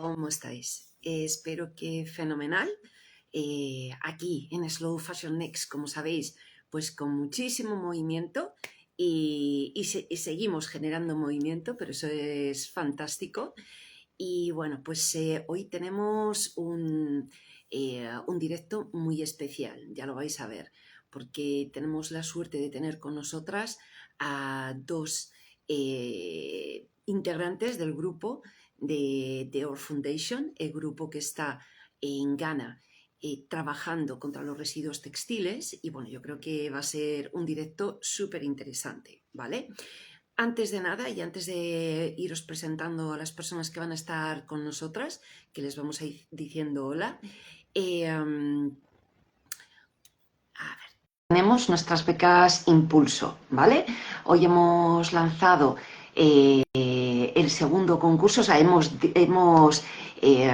¿Cómo estáis? Espero que fenomenal. Aquí en Slow Fashion Next, como sabéis, pues con muchísimo movimiento y seguimos generando movimiento, pero eso es fantástico. Y bueno, pues hoy tenemos un directo muy especial, ya lo vais a ver, porque tenemos la suerte de tener con nosotras a dos integrantes del grupo de Our Foundation, el grupo que está en Ghana trabajando contra los residuos textiles. Y bueno, yo creo que va a ser un directo súper interesante, ¿vale? Antes de nada y antes de iros presentando a las personas que van a estar con nosotras, que les vamos a ir diciendo hola, tenemos nuestras becas Impulso, ¿vale? Hoy hemos lanzado el segundo concurso, o sea,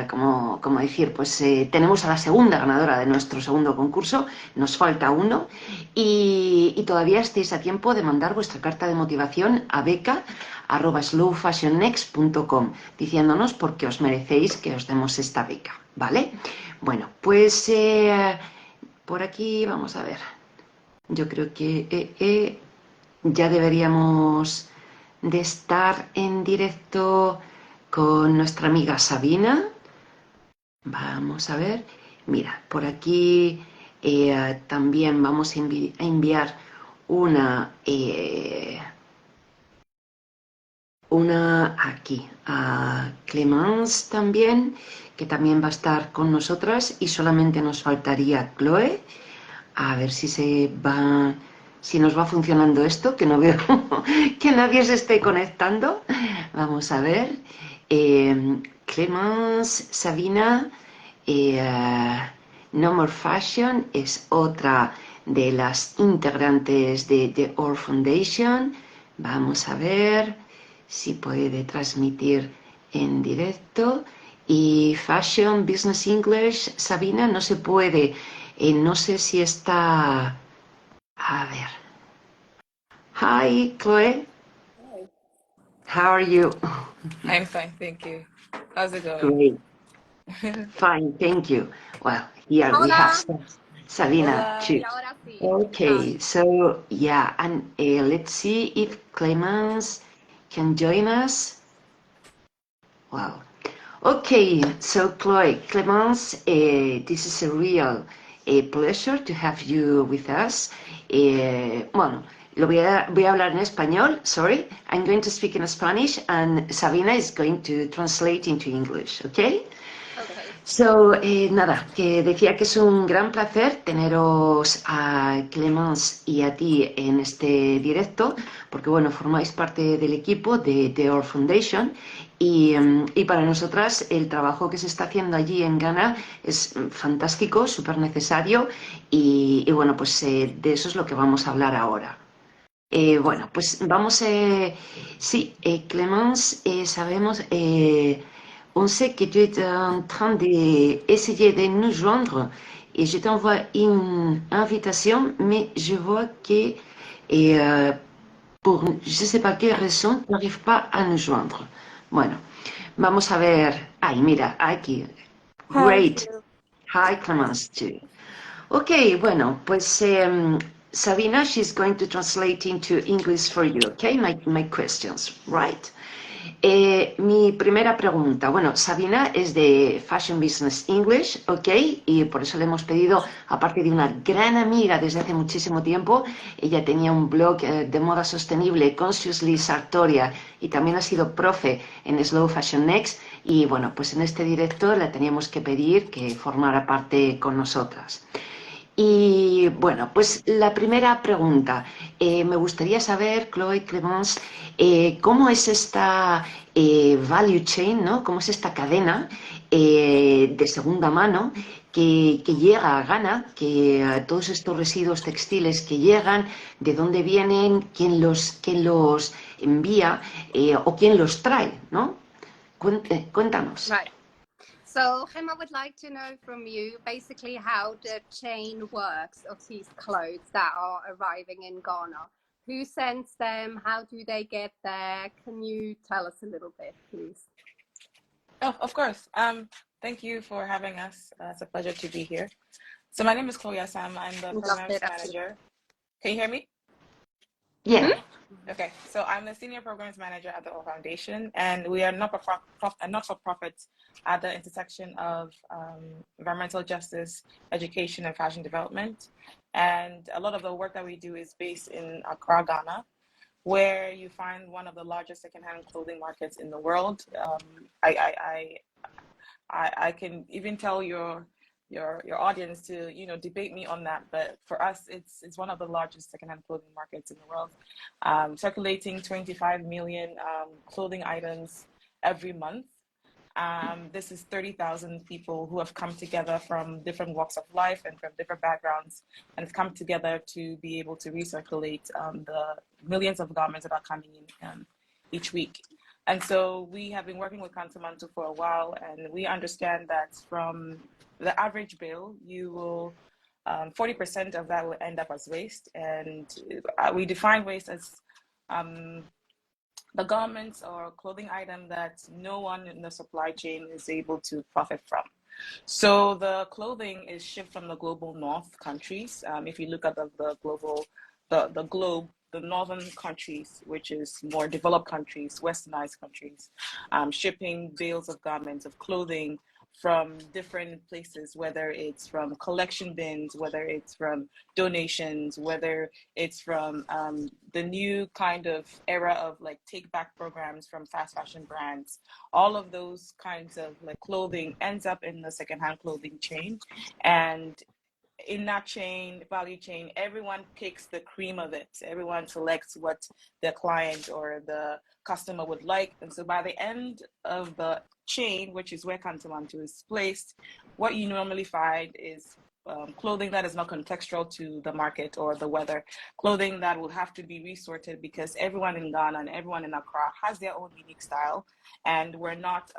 como decir, pues tenemos a la segunda ganadora de nuestro segundo concurso, nos falta uno, y todavía estáis a tiempo de mandar vuestra carta de motivación a beca@slowfashionnext.com diciéndonos por qué os merecéis que os demos esta beca, ¿vale? Bueno, pues por aquí vamos a ver. Yo creo que ya deberíamos de estar en directo con nuestra amiga Sabina. Vamos a ver. Mira, por aquí también vamos a enviar una aquí a Clemence también, que también va a estar con nosotras, y solamente nos faltaría Chloe. A ver si nos va funcionando esto, que no veo que nadie se esté conectando. Vamos a ver. Clemence, Sabina, No More Fashion es otra de las integrantes de Our Foundation. Vamos a ver si puede transmitir en directo. Y Fashion Business English, Sabina, no se puede. No sé si está... A ver. Hi, Chloe. Hi. How are you? I'm fine, thank you. How's it going? Great. Fine, thank you. Well, here we have Hola, Sabina Hola. too. y ahora sí, ya. Okay, so yeah, and let's see if Clemence can join us. Wow. Okay, so Chloe, Clemence, this is a real pleasure to have you with us. Bueno, voy a hablar en español, sorry. I'm going to speak in Spanish and Sabina is going to translate into English, okay? Okay. So, nada, que decía que es un gran placer teneros a Clemence y a ti en este directo, porque bueno, formáis parte del equipo de Our Foundation y para nosotras el trabajo que se está haciendo allí en Ghana es fantástico, súper necesario y bueno, pues de eso es lo que vamos a hablar ahora. Bueno, pues vamos, sí, Clemence, sabemos, on sait que tu es en train d'essayer de nous joindre et je t'envoie une invitation, mais je vois que por je sais pas quelle raison, tu n'arrives pas à nous joindre. Bueno, vamos a ver. Ay, mira, aquí. Hi, Great. Hi, Clemence, too. Ok, bueno, pues Sabina, she's going to translate into English for you, okay? My questions, right? Mi primera pregunta, bueno, Sabina es de Fashion Business English, ¿ok? Y por eso le hemos pedido, aparte de una gran amiga desde hace muchísimo tiempo, ella tenía un blog de moda sostenible, Consciously Sartoria, y también ha sido profe en Slow Fashion Next, y bueno, pues en este directo le teníamos que pedir que formara parte con nosotras. Y bueno, pues la primera pregunta, me gustaría saber, Chloe, Clemence, cómo es esta value chain, ¿no? Cómo es esta cadena de segunda mano que llega a Ghana, que todos estos residuos textiles que llegan, de dónde vienen, quién los envía o quién los trae, ¿no? Cuéntanos. right. So Gemma would like to know from you basically how the chain works of these clothes that are arriving in Ghana. Who sends them? How do they get there? Can you tell us a little bit, please? Oh, of course. Thank you for having us. It's a pleasure to be here. So my name is Chloe Assam. I'm the Un programs placer aquí. manager. Can you hear me? Yeah. Okay, so I'm the senior programs manager at the O Foundation, and we are a not-for-profit at the intersection of environmental justice, education, and fashion development. And a lot of the work that we do is based in Accra, Ghana, where you find one of the largest secondhand clothing markets in the world. I can even tell your audience to debate me on that, but for us it's one of the largest secondhand clothing markets in the world, circulating 25 million clothing items every month. This is 30,000 people who have come together from different walks of life and from different backgrounds, and have come together to be able to recirculate the millions of garments that are coming in each week. And so we have been working with Kantamanto for a while, and we understand that from the average bill, you will 40% of that will end up as waste. And we define waste as the garments or clothing item that no one in the supply chain is able to profit from. So the clothing is shipped from the global north countries. If you look at the globe, the northern countries, which is more developed countries, westernized countries, shipping bales of garments, of clothing from different places, whether it's from collection bins, whether it's from donations, whether it's from the new kind of era of like take back programs from fast fashion brands. All of those kinds of like clothing ends up in the secondhand clothing chain, and in that value chain, everyone picks the cream of it. Everyone selects what the client or the customer would like. And so by the end of the chain, which is where Kantamanto is placed, what you normally find is clothing that is not contextual to the market or the weather, clothing that will have to be resorted because everyone in Ghana and everyone in Accra has their own unique style, and we're not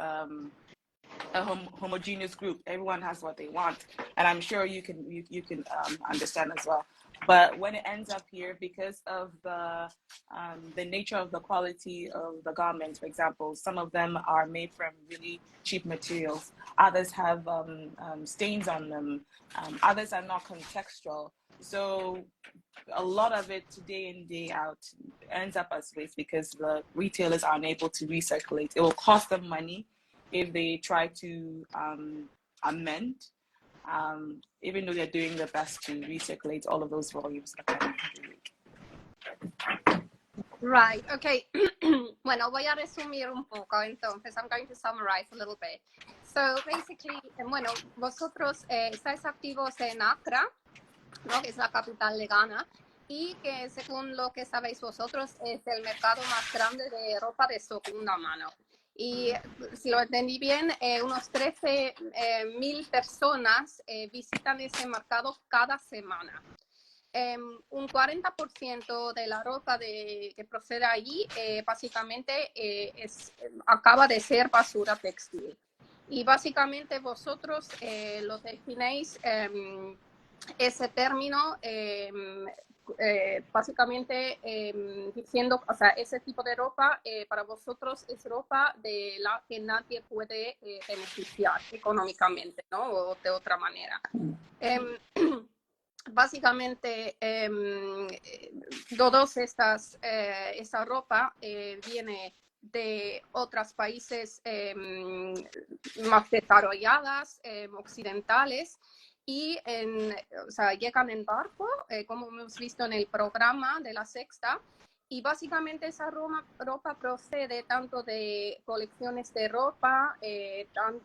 a homogeneous group. Everyone has what they want, and I'm sure you can understand as well. But when it ends up here, because of the nature of the quality of the garments, for example, some of them are made from really cheap materials. Others have stains on them. Others are not contextual. So a lot of it day in, day out ends up as waste because the retailers are unable to recirculate. It will cost them money if they try to amend, even though they're doing their best to recirculate all of those volumes. Right, okay. Bueno, voy a resumir un poco entonces. I'm going to summarize a little bit. So basically, bueno, vosotros estáis activos en Accra, ¿no? Que es la capital de Ghana, y que según lo que sabéis vosotros es el mercado más grande de ropa de segunda mano. Y si lo entendí bien, unos 13,000 personas visitan ese mercado cada semana. Un 40% de la ropa que procede allí básicamente acaba de ser basura textil. Y básicamente vosotros lo definéis ese término básicamente diciendo, o sea, ese tipo de ropa para vosotros es ropa de la que nadie puede beneficiar económicamente, ¿no? O de otra manera. Básicamente, esta ropa viene de otros países más desarrolladas, occidentales, y o sea, llegan en barco, como hemos visto en el programa de la Sexta, y básicamente esa ropa procede tanto de colecciones de ropa,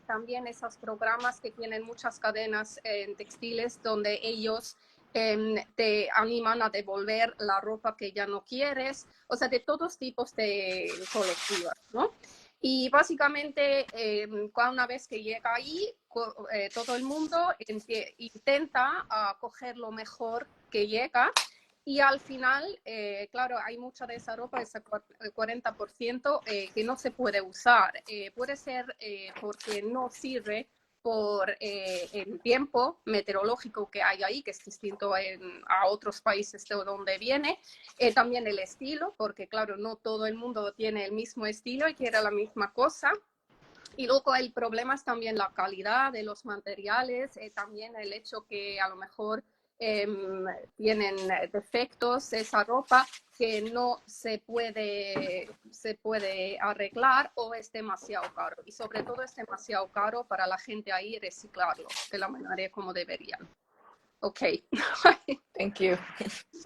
también esos programas que tienen muchas cadenas en textiles donde ellos te animan a devolver la ropa que ya no quieres, o sea, de todos tipos de colectivas, ¿no? Y básicamente, una vez que llega ahí, todo el mundo intenta coger lo mejor que llega, y al final, claro, hay mucha de esa ropa, ese 40%, que no se puede usar. Puede ser porque no sirve por el tiempo meteorológico que hay ahí, que es distinto a otros países de donde viene. También el estilo, porque claro, no todo el mundo tiene el mismo estilo y quiere la misma cosa. Y luego el problema es también la calidad de los materiales, también el hecho que a lo mejor tienen defectos esa ropa que no se puede arreglar o es demasiado caro. Y sobre todo es demasiado caro para la gente ahí reciclarlo de la manera como deberían. Ok. Thank you.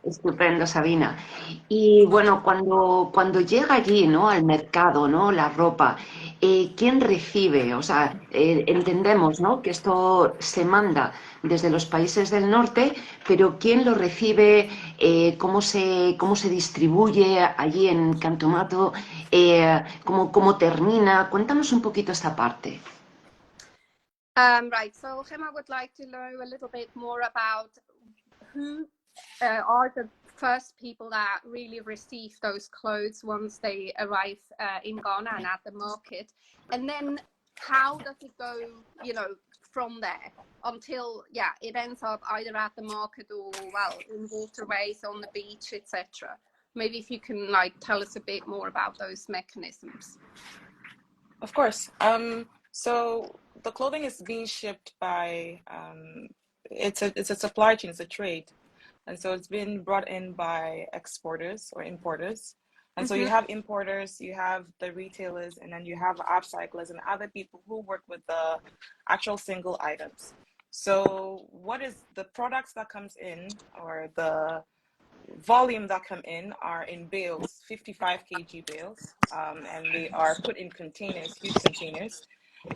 Estupendo, Sabina. Y bueno, cuando llega allí, ¿no? Al mercado, ¿no? La ropa, ¿quién recibe? O sea, entendemos, ¿no? Que esto se manda desde los países del norte, pero ¿quién lo recibe? Cómo se distribuye allí en Cantomato? ¿Cómo termina? Cuéntanos un poquito esta parte. Right, so Gemma would like to know a little bit more about who are the first people that really receive those clothes once they arrive in Ghana and at the market, and then how does it go, you know, from there until it ends up either at the market or in waterways, on the beach, etc. Maybe if you can tell us a bit more about those mechanisms. Of course. So the clothing is being shipped by it's a supply chain, it's a trade. And so it's been brought in by exporters or importers. And so you have importers, you have the retailers, and then you have upcyclers and other people who work with the actual single items. So what is the products that comes in, or the volume that come in, are in bales, 55 kg bales, and they are put in containers, huge containers,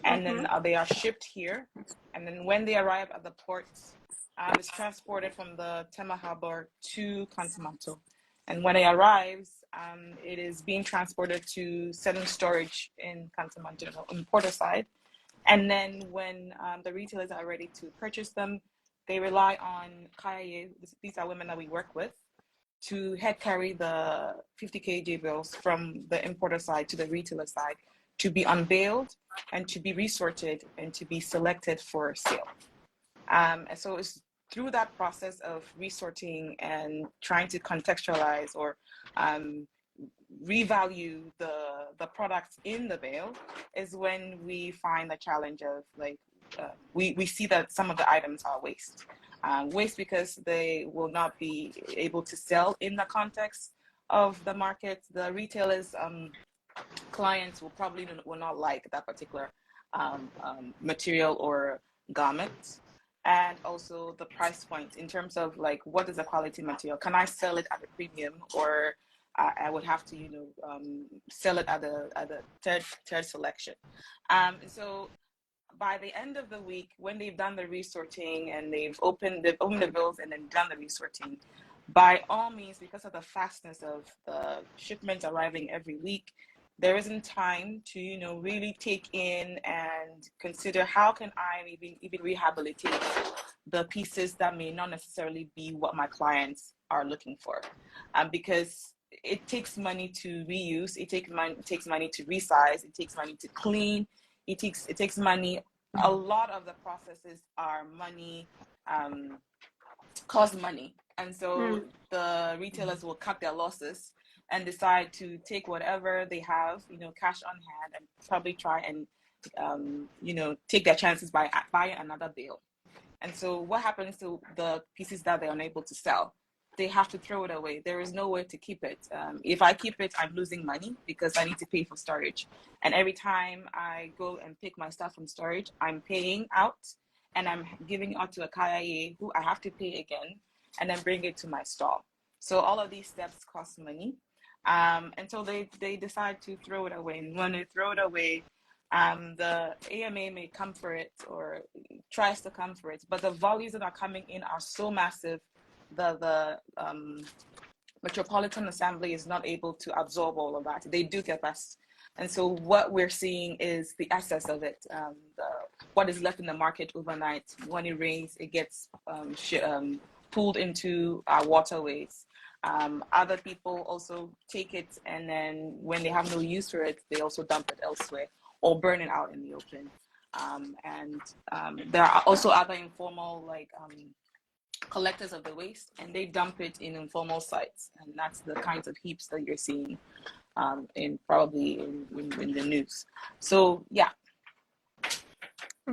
and then they are shipped here. And then when they arrive at the ports, it's transported from the Tema Harbor to Kantomato. And when it arrives, it is being transported to certain storage in Kantomato, on the porter side. And then when the retailers are ready to purchase them, they rely on Kaya. These are women that we work with, to head carry the 50 kg bills from the importer side to the retailer side, to be unveiled and to be resorted and to be selected for sale. And so it's through that process of resorting and trying to contextualize or revalue the products in the bale is when we find the challenge of we see that some of the items are waste. Waste because they will not be able to sell in the context of the market. The retailers' clients will not like that particular material or garment. And also the price point in terms of what is a quality material? Can I sell it at a premium, or I would have to sell it at the third selection? So by the end of the week, when they've done the resorting and they've opened the bills and then done the resorting, by all means, because of the fastness of the shipments arriving every week, there isn't time to really take in and consider how can I even rehabilitate the pieces that may not necessarily be what my clients are looking for, because it takes money to reuse, it takes money to resize, it takes money to clean, it takes money. A lot of the processes are money, cost money, and so the retailers will cut their losses and decide to take whatever they have, cash on hand, and probably try and take their chances by buying another bale. And so what happens to the pieces that they're unable to sell? They have to throw it away. There is no way to keep it. If I keep it, I'm losing money because I need to pay for storage. And every time I go and pick my stuff from storage, I'm paying out and I'm giving out to a KIA who I have to pay again and then bring it to my stall. So all of these steps cost money. And so they decide to throw it away. And when they throw it away, the AMA may come for it or tries to come for it, but the volumes that are coming in are so massive. The Metropolitan Assembly is not able to absorb all of that. They do their best. And so what we're seeing is the excess of it, what is left in the market overnight. When it rains, it gets pulled into our waterways. Other people also take it, and then when they have no use for it, they also dump it elsewhere or burn it out in the open. There are also other informal collectors of the waste, and they dump it in informal sites, and that's the kinds of heaps that you're seeing in the news. So yeah,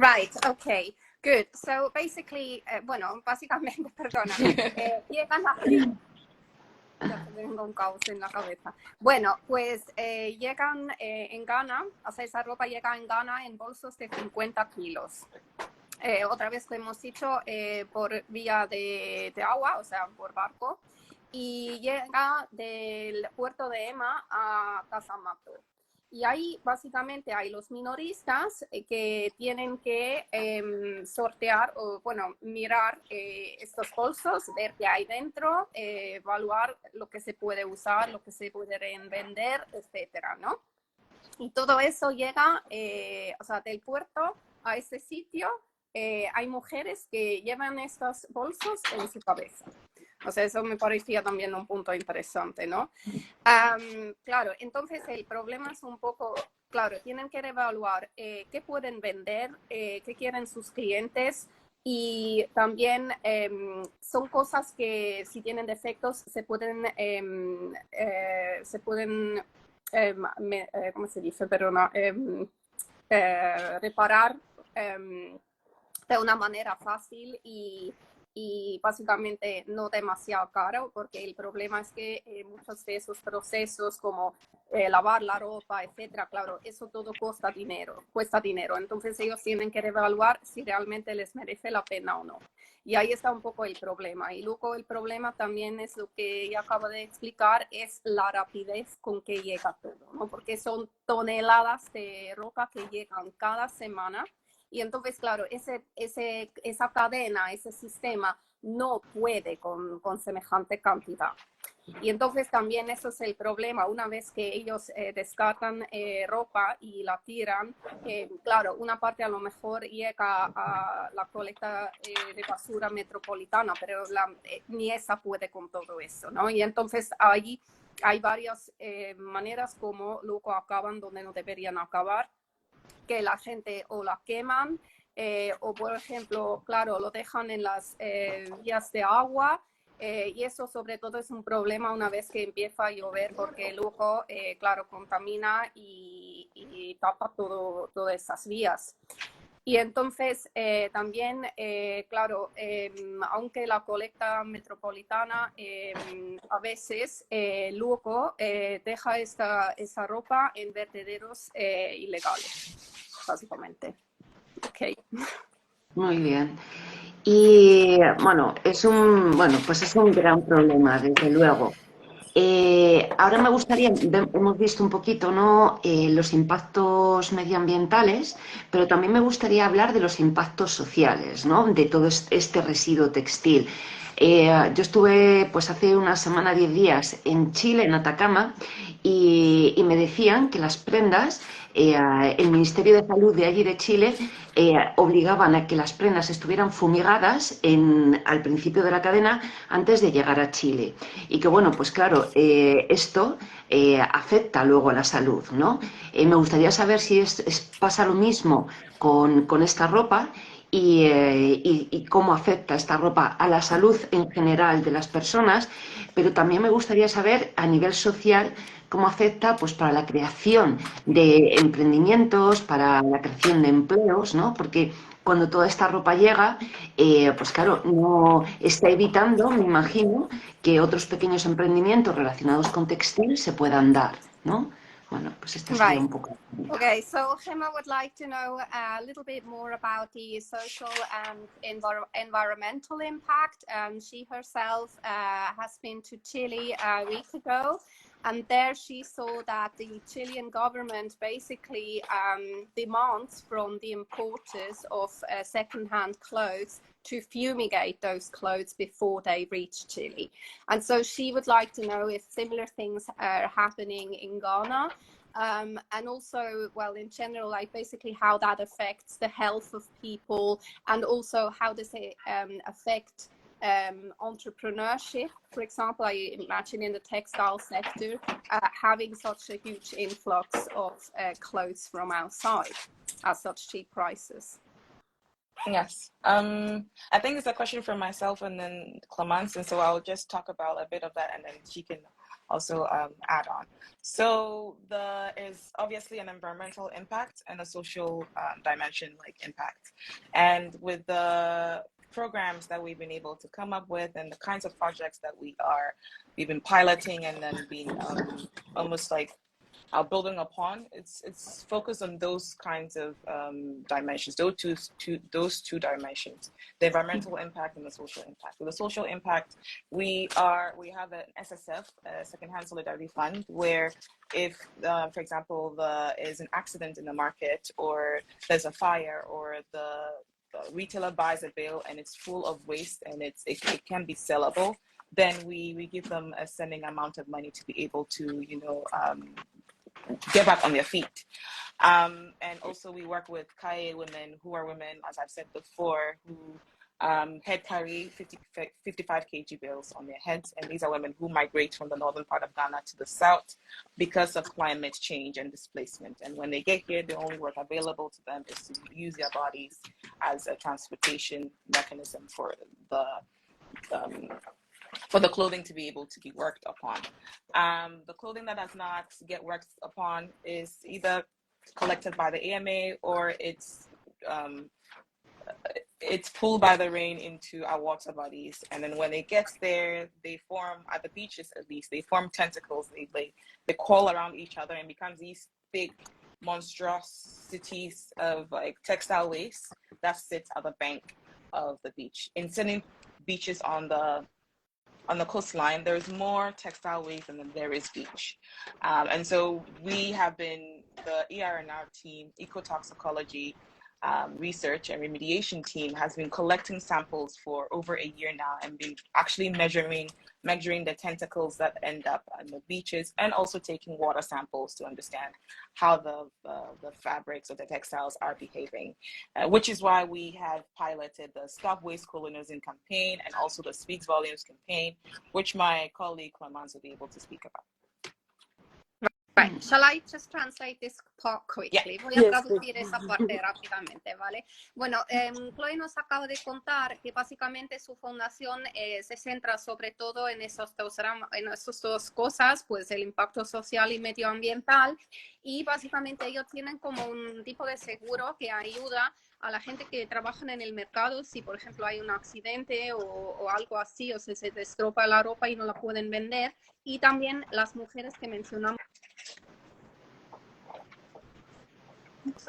Right, okay, good. So basically, bueno, básicamente, perdona, llegan a... Ya tengo un caos en la cabeza. Bueno, pues llegan en Ghana, o sea, esa ropa llega en Ghana en bolsos de 50 kilos. Otra vez lo hemos dicho por vía de agua, o sea, por barco, y llega del puerto de Ema a Casamato. Y ahí básicamente hay los minoristas que tienen que sortear o, bueno, mirar estos bolsos, ver qué hay dentro, evaluar lo que se puede usar, lo que se puede revender, etcétera, ¿no? Y todo eso llega, o sea, del puerto a ese sitio. Hay mujeres que llevan estos bolsos en su cabeza. O sea, eso me parecía también un punto interesante, ¿no? Claro, entonces el problema es un poco, claro, tienen que evaluar qué pueden vender, qué quieren sus clientes y también son cosas que si tienen defectos se pueden ¿cómo se dice? Perdona, reparar de una manera fácil y básicamente no demasiado caro, porque el problema es que muchos de esos procesos como lavar la ropa, etcétera, claro, eso todo cuesta dinero. Entonces ellos tienen que evaluar si realmente les merece la pena o no. Y ahí está un poco el problema. Y luego el problema también es lo que ya acabo de explicar, es la rapidez con que llega todo, ¿no? Porque son toneladas de ropa que llegan cada semana. Y entonces, claro, esa cadena, ese sistema no puede con semejante cantidad. Y entonces también eso es el problema. Una vez que ellos descartan ropa y la tiran, claro, una parte a lo mejor llega a la colecta de basura metropolitana, pero ni esa puede con todo eso, ¿no? Y entonces allí hay varias maneras como luego acaban donde no deberían acabar, que la gente o la queman o, por ejemplo, claro, lo dejan en las vías de agua. Y eso sobre todo es un problema una vez que empieza a llover, porque luego, claro, contamina y tapa todas esas vías. Y entonces también, claro, aunque la colecta metropolitana a veces luego deja esa ropa en vertederos ilegales, básicamente. Okay. Muy bien. Y bueno, pues es un gran problema, desde luego. Ahora me gustaría, hemos visto un poquito, ¿no? Los impactos medioambientales, pero también me gustaría hablar de los impactos sociales, ¿no? De todo este residuo textil. Yo estuve pues hace una semana, 10 días en Chile, en Atacama, y me decían que las prendas, el Ministerio de Salud de allí de Chile obligaban a que las prendas estuvieran fumigadas al principio de la cadena antes de llegar a Chile. Y que bueno, pues claro, esto afecta luego a la salud, ¿no? Me gustaría saber si pasa lo mismo con esta ropa y cómo afecta esta ropa a la salud en general de las personas, pero también me gustaría saber a nivel social cómo afecta pues, para la creación de emprendimientos, para la creación de empleos, ¿no? Porque cuando toda esta ropa llega, pues claro, no está evitando, me imagino, que otros pequeños emprendimientos relacionados con textil se puedan dar, ¿no? Bueno, pues esta sería Right. un poco. Okay, so Gemma would like to know a little bit more about the social and environmental impact. She herself has been to Chile a week ago, and there she saw that the Chilean government basically demands from the importers of second-hand clothes to fumigate those clothes before they reach Chile. And so she would like to know if similar things are happening in Ghana. And also, well, in general, like basically how that affects the health of people, and also how does it affect entrepreneurship. For example, I imagine in the textile sector, having such a huge influx of clothes from outside at such cheap prices. Yes. I think it's a question for myself and then Clemence, and so I'll just talk about a bit of that, and then she can also add on. So there is obviously an environmental impact and a social dimension like impact. And with the programs that we've been able to come up with and the kinds of projects that we've been piloting and then been almost like building upon, it's focused on those kinds of dimensions, those two dimensions, the environmental impact and the social impact. With the social impact, we have an SSF, Secondhand Solidarity Fund, where if, for example, there is an accident in the market, or there's a fire, or the retailer buys a bale and it's full of waste and it can be sellable, then we give them a sending amount of money to be able to, get back on their feet. And also we work with Kaye women, who are women, as I've said before, who head carry 55 kg bales on their heads. And these are women who migrate from the northern part of Ghana to the south because of climate change and displacement. And when they get here, the only work available to them is to use their bodies as a transportation mechanism for the clothing to be able to be worked upon. The clothing that does not get worked upon is either collected by the AMA or it's pulled by the rain into our water bodies. And then when it gets there, they form, at the beaches at least, they form tentacles. They coil around each other and become these big monstrosities of like textile waste that sits at the bank of the beach. In certain beaches on the coastline, there's more textile waste than there is beach. And so we have been, the ER&R team, ecotoxicology research and remediation team, has been collecting samples for over a year now and been actually measuring the tentacles that end up on the beaches, and also taking water samples to understand how the fabrics or the textiles are behaving, which is why we have piloted the Stop Waste Colonialism campaign and also the Speaks Volumes campaign, which my colleague Clemence will be able to speak about. Right. Shall I just translate this part quickly? Yeah. Voy a traducir esa parte rápidamente, ¿vale? Bueno, Chloe nos acaba de contar que básicamente su fundación se centra sobre todo en esas dos cosas, pues el impacto social y medioambiental, y básicamente ellos tienen como un tipo de seguro que ayuda a la gente que trabaja en el mercado, si por ejemplo hay un accidente o algo así, o se destroza la ropa y no la pueden vender, y también las mujeres que mencionamos,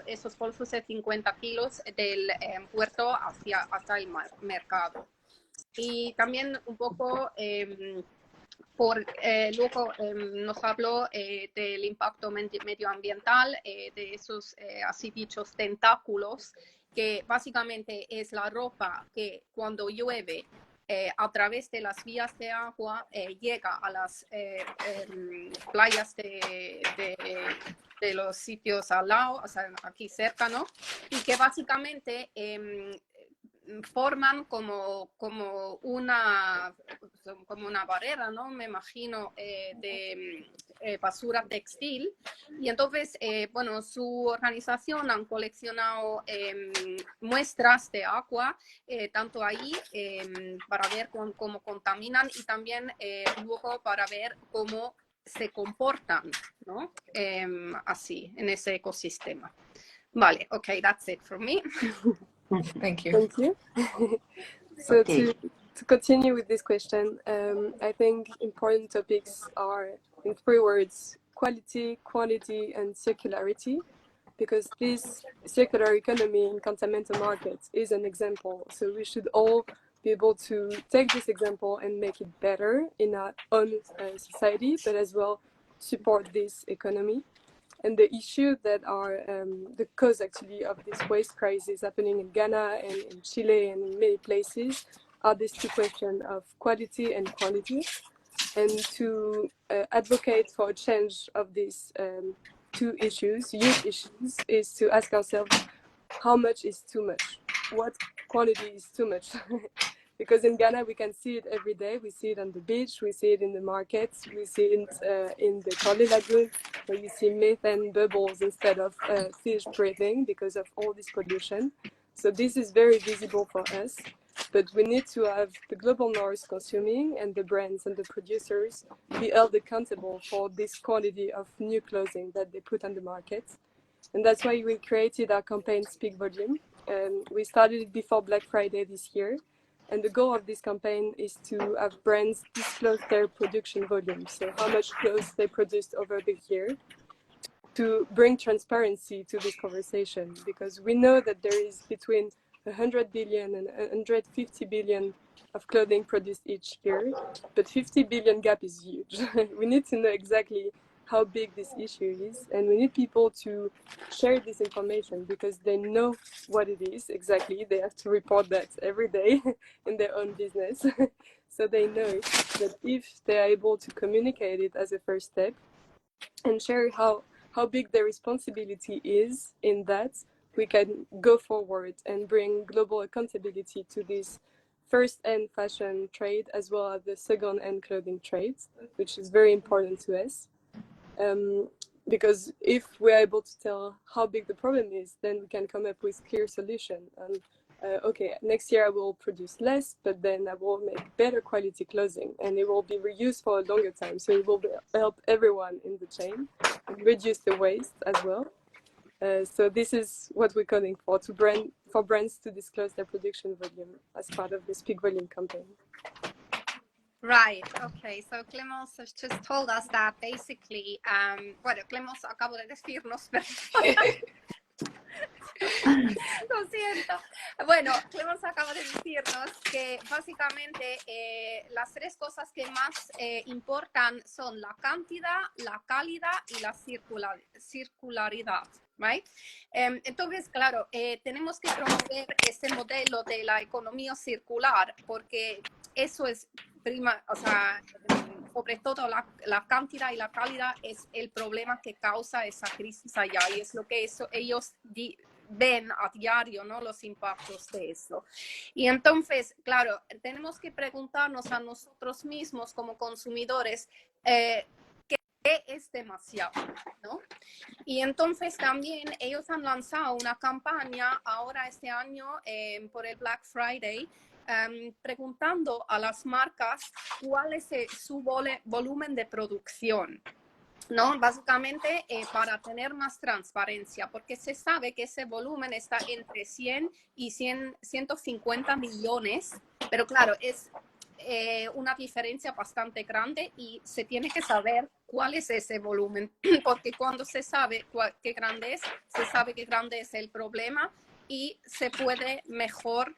esos bolsos de 50 kilos del puerto hasta el mercado. Y también un poco luego nos habló del impacto medioambiental, de esos así dichos tentáculos, que básicamente es la ropa que cuando llueve a través de las vías de agua llega a las playas de los sitios al lado, o sea, aquí cerca, ¿no? Y que básicamente forman como una barrera, ¿no? Me imagino, de basura textil. Y entonces, bueno, su organización han coleccionado muestras de agua, tanto ahí para ver cómo contaminan, y también luego para ver cómo se comportan, ¿no? Así, en ese ecosistema. Vale, okay, that's it from me. Thank you. Thank you. So Okay. to continue with this question, I think important topics are, in 3 words, quality, quantity, and circularity, because this circular economy in continental markets is an example. So we should all be able to take this example and make it better in our own society, but as well support this economy. And the issue that are the cause actually of this waste crisis happening in Ghana and in Chile and in many places are these 2 questions of quality and quantity. And to advocate for a change of these 2 issues, huge issues, is to ask ourselves, how much is too much? What quantity is too much? Because in Ghana, we can see it every day. We see it on the beach, we see it in the markets, we see it in the Kali Lagoon, where you see methane bubbles instead of fish breathing because of all this pollution. So this is very visible for us. but we need to have the global north consuming and the brands and the producers be held accountable for this quantity of new clothing that they put on the market. And that's why we created our campaign Speak Volume. We started it before Black Friday this year. And the goal of this campaign is to have brands disclose their production volume, so how much clothes they produced over the year, to bring transparency to this conversation, because we know that there is between 100 billion and 150 billion of clothing produced each year, but 50 billion gap is huge. We need to know exactly how big this issue is, and we need people to share this information because they know what it is exactly. They have to report that every day in their own business. So they know that if they are able to communicate it as a first step and share how big their responsibility is in that, we can go forward and bring global accountability to this first-hand fashion trade as well as the second-hand clothing trade, which is very important to us. Because if we're able to tell how big the problem is, then we can come up with clear solution. And okay, next year I will produce less, but then I will make better quality clothing, and it will be reused for a longer time. So it will help everyone in the chain and reduce the waste as well. So this is what we're calling for brands to disclose their production volume as part of the Speak Volume campaign. Right, okay, so Clemence has just told us that basically, bueno, Clemence acabo de decirnos, lo siento. Bueno, Clemence acaba de decirnos que básicamente las tres cosas que más importan son la cantidad, la calidad y la circularidad. Right? Entonces, claro, tenemos que promover ese modelo de la economía circular porque eso es o sea, sobre todo la cantidad y la calidad es el problema que causa esa crisis allá y es lo que ellos ven a diario, ¿no? Los impactos de eso. Y entonces, claro, tenemos que preguntarnos a nosotros mismos como consumidores qué es demasiado, ¿no? Y entonces también ellos han lanzado una campaña ahora este año por el Black Friday preguntando a las marcas cuál es su volumen de producción, ¿no? Básicamente para tener más transparencia, porque se sabe que ese volumen está entre 100 y 150 millones, pero claro, es una diferencia bastante grande y se tiene que saber cuál es ese volumen, porque cuando se sabe qué grande es, se sabe qué grande es el problema y se puede mejor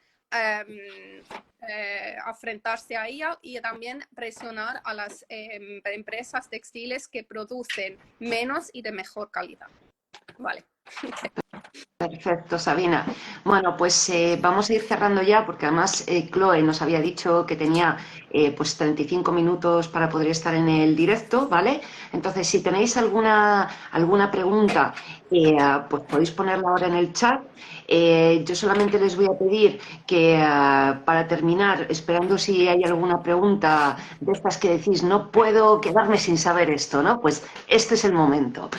afrontarse a ella y también presionar a las empresas textiles que producen menos y de mejor calidad. Vale. Perfecto, Sabina. Bueno, pues vamos a ir cerrando ya porque además Chloe nos había dicho que tenía pues 35 minutos para poder estar en el directo, ¿vale? Entonces, si tenéis alguna pregunta, pues podéis ponerla ahora en el chat. Yo solamente les voy a pedir que para terminar, esperando si hay alguna pregunta de estas que decís, no puedo quedarme sin saber esto, ¿no? Pues este es el momento.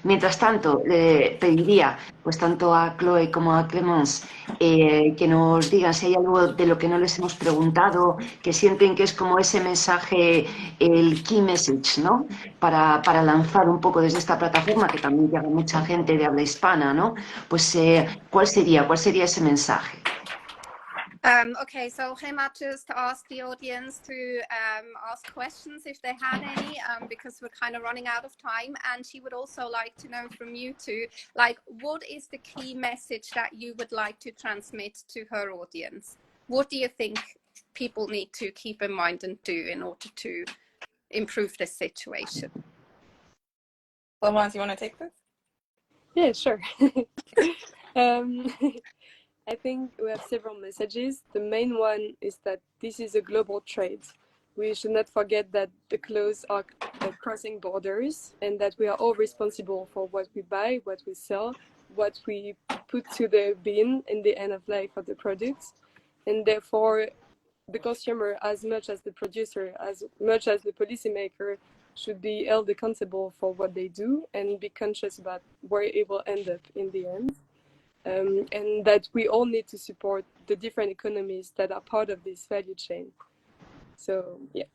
Mientras tanto, le pediría pues tanto a Chloe como a Clemence que nos digan si hay algo de lo que no les hemos preguntado, que sienten que es como ese mensaje, el key message, ¿no? Para lanzar un poco desde esta plataforma, que también llega mucha gente de habla hispana, ¿no? Pues, ¿cuál sería ese mensaje? Okay, so Gemma just asked the audience to ask questions if they had any, because we're kind of running out of time. And she would also like to know from you two, like, what is the key message that you would like to transmit to her audience? What do you think people need to keep in mind and do in order to improve this situation? Clemence, you want to take this? Yeah, sure. I think we have several messages. The main one is that this is a global trade. We should not forget that the clothes are crossing borders and that we are all responsible for what we buy, what we sell, what we put to the bin in the end of life of the products. And therefore, the consumer, as much as the producer, as much as the policymaker, should be held accountable for what they do and be conscious about where it will end up in the end. and that we all need to support the different economies that are part of this value chain. So, yeah.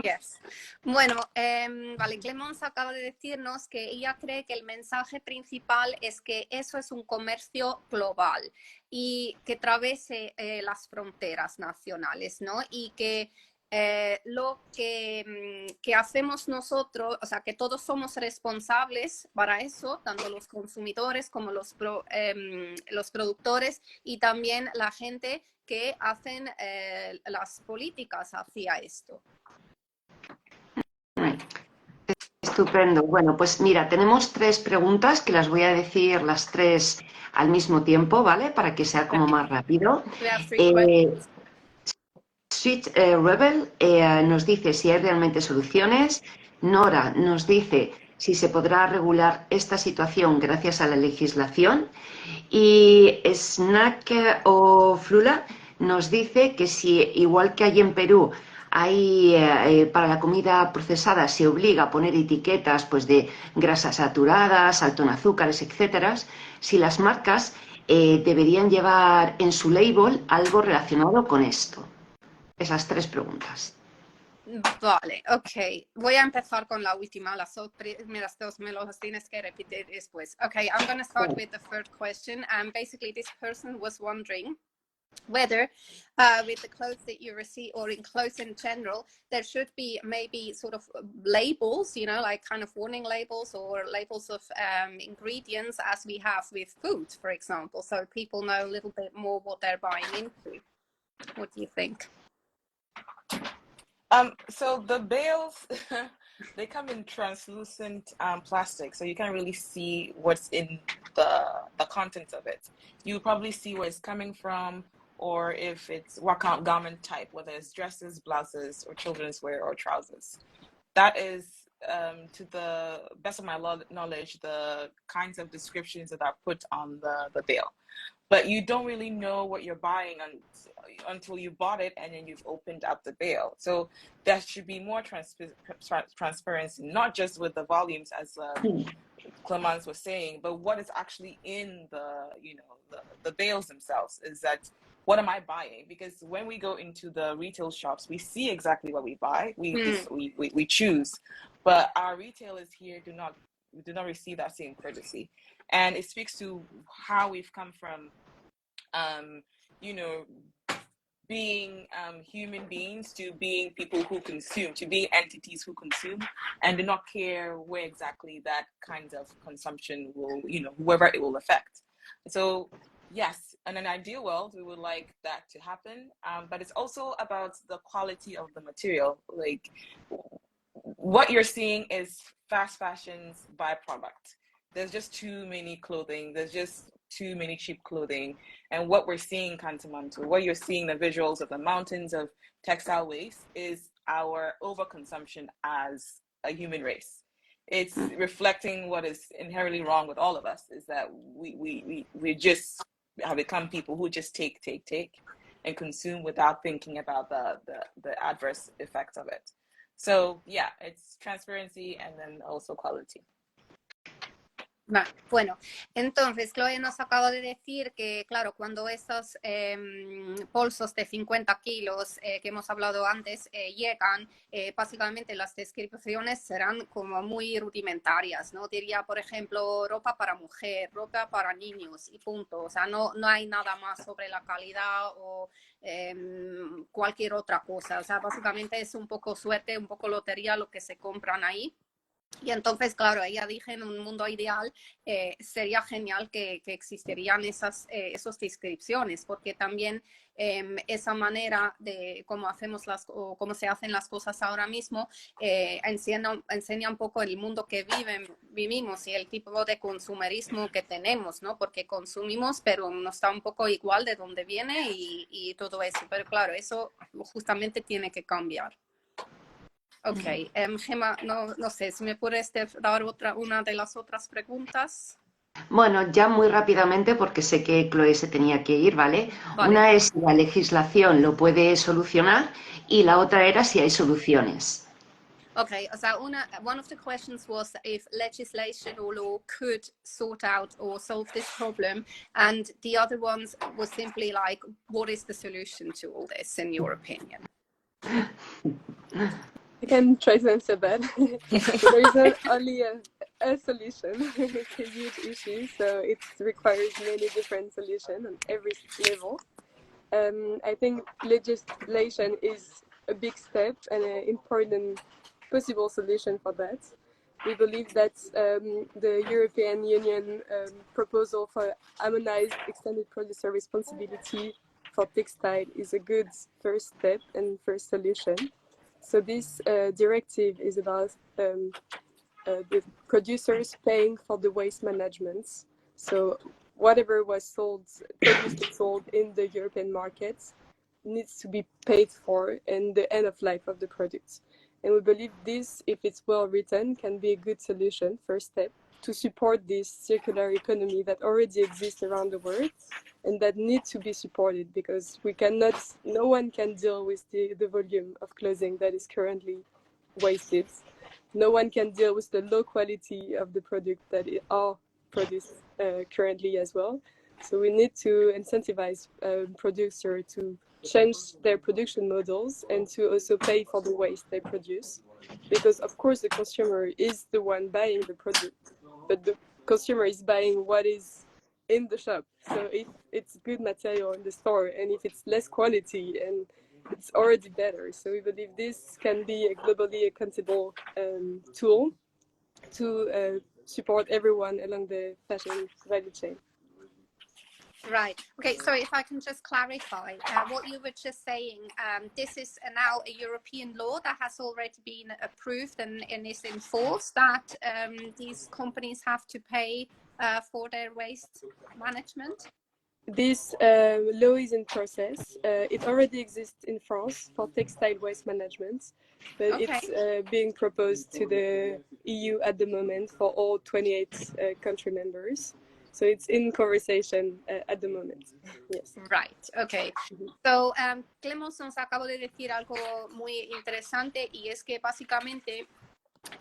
Yes. Bueno, vale, Clemence acaba de decirnos que ella cree que el mensaje principal es que eso es un comercio global y que atraviese las fronteras nacionales, ¿no? Y que lo que hacemos nosotros, o sea, que todos somos responsables para eso, tanto los consumidores como los productores y también la gente que hacen las políticas hacia esto. Estupendo. Bueno, pues mira, tenemos 3 preguntas que las voy a decir las 3 al mismo tiempo, ¿vale? Para que sea como más rápido. Sweet Rebel nos dice si hay realmente soluciones. Nora nos dice si se podrá regular esta situación gracias a la legislación. Y Snack o Flula nos dice que si, igual que hay en Perú, hay para la comida procesada se obliga a poner etiquetas pues, de grasas saturadas, alto en azúcares, etcétera, si las marcas deberían llevar en su label algo relacionado con esto. Esas 3 preguntas. Vale, ok. Voy a empezar con la última. Las primeras 2 me las tienes que repetir después. Okay, I'm going to start with the first question. Basically, this person was wondering whether with the clothes that you receive or in clothes in general, there should be maybe sort of labels, you know, like kind of warning labels or labels of ingredients as we have with food, for example, so people know a little bit more what they're buying into. What do you think? So the bales, they come in translucent plastic, so you can't really see what's in the contents of it. You probably see where it's coming from, or if it's what kind of garment type, whether it's dresses, blouses, or children's wear or trousers. That is, to the best of my knowledge, the kinds of descriptions that are put on the bale. But you don't really know what you're buying until you bought it and then you've opened up the bale. So there should be more transparency, not just with the volumes, as Clemence was saying, but what is actually in the bales themselves. Is that, what am I buying? Because when we go into the retail shops, we see exactly what we buy. We choose, but our retailers here do not receive that same courtesy. And it speaks to how we've come from, being human beings to being people who consume, to being entities who consume and do not care where exactly that kind of consumption will, whoever it will affect. So yes, in an ideal world, we would like that to happen. But it's also about the quality of the material. Like, what you're seeing is fast fashion's byproduct. There's just too many clothing. There's just too many cheap clothing. And what we're seeing, Kantamanto, what you're seeing, the visuals of the mountains of textile waste, is our overconsumption as a human race. It's reflecting what is inherently wrong with all of us, is that we just have become people who just take and consume without thinking about the adverse effects of it. So yeah, it's transparency and then also quality. Vale, bueno, entonces Chloe nos acaba de decir que, claro, cuando esos bolsos de 50 kilos que hemos hablado antes llegan, básicamente las descripciones serán como muy rudimentarias, ¿no? Diría, por ejemplo, ropa para mujer, ropa para niños y punto. O sea, no hay nada más sobre la calidad o cualquier otra cosa. O sea, básicamente es un poco suerte, un poco lotería lo que se compran ahí. Y entonces, claro, ella dije, en un mundo ideal sería genial que existirían esas descripciones, porque también esa manera de cómo se hacen las cosas ahora mismo enseña un poco el mundo que vivimos y el tipo de consumerismo que tenemos, ¿no? Porque consumimos, pero nos da un poco igual de dónde viene y todo eso. Pero claro, eso justamente tiene que cambiar. Ok, Gemma, no sé, si me puedes dar una de las otras preguntas. Bueno, ya muy rápidamente, porque sé que Chloe se tenía que ir, ¿vale? Una es si la legislación lo puede solucionar y la otra era si hay soluciones. Okay, so one of the questions was if legislation or law could sort out or solve this problem, and the other ones was simply like, what is the solution to all this in your opinion? I can try to answer that. So there is not only a solution. It's a huge issue, so it requires many different solutions on every level. I think legislation is a big step and an important possible solution for that. We believe that the European Union proposal for harmonized extended producer responsibility for textile is a good first step and first solution. So this directive is about the producers paying for the waste management. So whatever was produced and sold in the European markets needs to be paid for in the end of life of the product. And we believe this, if it's well written, can be a good solution, first step, to support this circular economy that already exists around the world and that needs to be supported, because no one can deal with the volume of clothing that is currently wasted. No one can deal with the low quality of the product that are produced currently as well. So we need to incentivize producers to change their production models and to also pay for the waste they produce. Because of course the consumer is the one buying the product, but the consumer is buying what is in the shop. So if it's good material in the store and if it's less quality, and it's already better. So we believe this can be a globally accountable tool to support everyone along the fashion value chain. Right. Okay, so if I can just clarify what you were just saying, this is now a European law that has already been approved and is enforced, that these companies have to pay for their waste management? This law is in process. It already exists in France for textile waste management, but Okay. it's being proposed to the EU at the moment for all 28 country members. So it's in conversation at the moment. Yes. Right, okay. So, Clemence nos acabó de decir algo muy interesante, y es que básicamente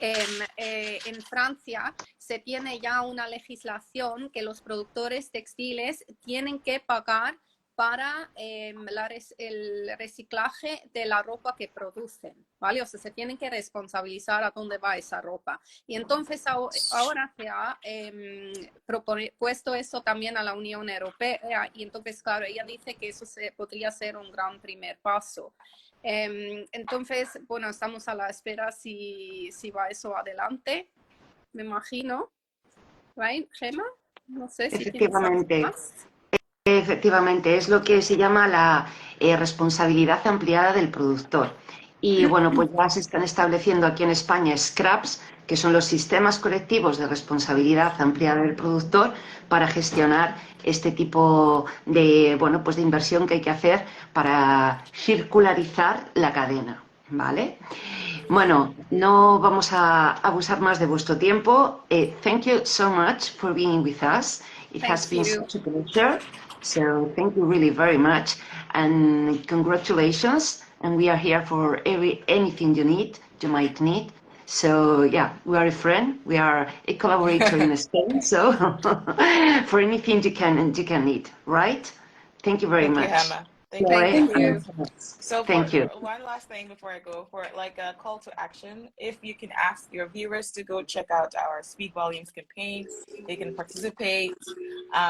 en Francia se tiene ya una legislación que los productores textiles tienen que pagar para el reciclaje de la ropa que producen, ¿vale? O sea, se tienen que responsabilizar a dónde va esa ropa. Y entonces ahora se ha puesto eso también a la Unión Europea, y entonces, claro, ella dice que eso podría ser un gran primer paso. Entonces, bueno, estamos a la espera si va eso adelante, me imagino. ¿Right, Gemma? No sé si tienes algo más. Efectivamente, es lo que se llama la responsabilidad ampliada del productor. Y bueno, pues ya se están estableciendo aquí en España scraps, que son los sistemas colectivos de responsabilidad ampliada del productor, para gestionar este tipo de, bueno, pues de inversión que hay que hacer para circularizar la cadena, ¿vale? Bueno, no vamos a abusar más de vuestro tiempo. Thank you so much for being with us. It has been such a pleasure. So thank you really very much, and congratulations. And we are here for anything you might need. So yeah, we are a friend. We are a collaborator in Spain. So for anything you can need, right? Thank you very much. Thank you, Gemma. Thank you. So thank you. One last thing before I go, for like a call to action, if you can ask your viewers to go check out our Speak Volumes campaign, they can participate.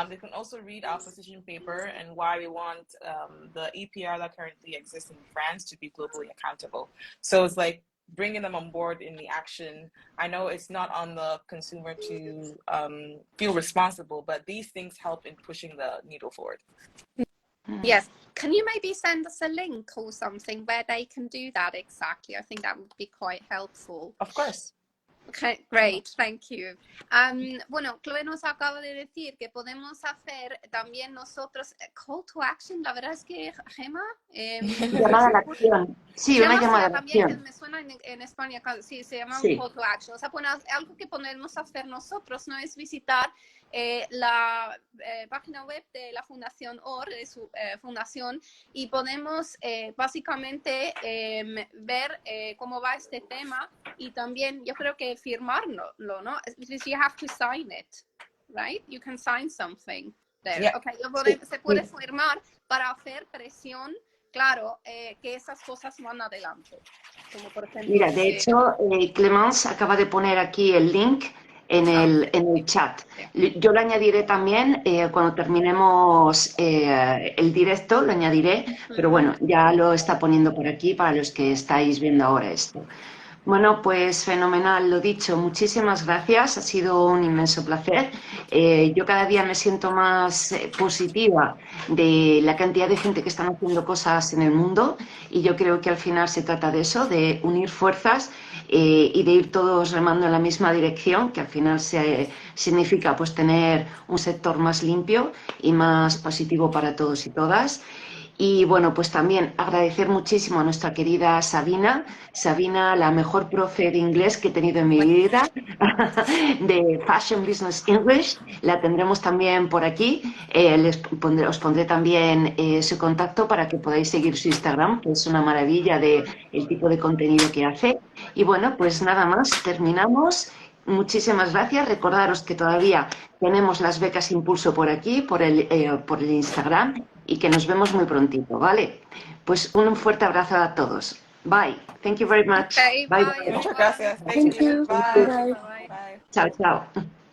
They can also read our position paper and why we want the EPR that currently exists in France to be globally accountable. So it's like bringing them on board in the action. I know it's not on the consumer to feel responsible, but these things help in pushing the needle forward. Yes. Can you maybe send us a link or something where they can do that exactly? I think that would be quite helpful. Of course. Okay, great, thank you. Bueno, Chloe nos acaba de decir que podemos hacer también nosotros call to action. La verdad es que, Gemma, llamada a la acción. Sí, una llamada a la también acción. me suena en España, sí, se llama Sí. un call to action. O sea, bueno, algo que podemos hacer nosotros no es visitar la página web de la Fundación OR, de su fundación, y podemos básicamente ver cómo va este tema y también yo creo que firmarlo, ¿no? Because you have to sign it, right? You can sign something there. Yeah. Okay, Sí, se puede sí. firmar para hacer presión, claro, que esas cosas van adelante. Como por ejemplo, Mira, de hecho, Clemence acaba de poner aquí el link en el chat. Yo lo añadiré también cuando terminemos el directo, lo añadiré, pero bueno, ya lo está poniendo por aquí para los que estáis viendo ahora esto. Bueno, pues fenomenal, lo dicho, muchísimas gracias, ha sido un inmenso placer. Yo cada día me siento más positiva de la cantidad de gente que están haciendo cosas en el mundo y yo creo que al final se trata de eso, de unir fuerzas y de ir todos remando en la misma dirección, que al final significa pues tener un sector más limpio y más positivo para todos y todas. Y bueno, pues también agradecer muchísimo a nuestra querida Sabina. Sabina, la mejor profe de inglés que he tenido en mi vida, de Fashion Business English. La tendremos también por aquí. Os pondré también su contacto para que podáis seguir su Instagram, que es una maravilla de el tipo de contenido que hace. Y bueno, pues nada más, terminamos. Muchísimas gracias. Recordaros que todavía tenemos las becas Impulso por aquí, por el Instagram, y que nos vemos muy prontito, ¿vale? Pues un fuerte abrazo a todos. Bye. Thank you very much. okay, Bye, bye, bye. Muchas everybody. gracias. Thank Thank you. you. Bye. Bye. Bye. Bye. Chao, chao.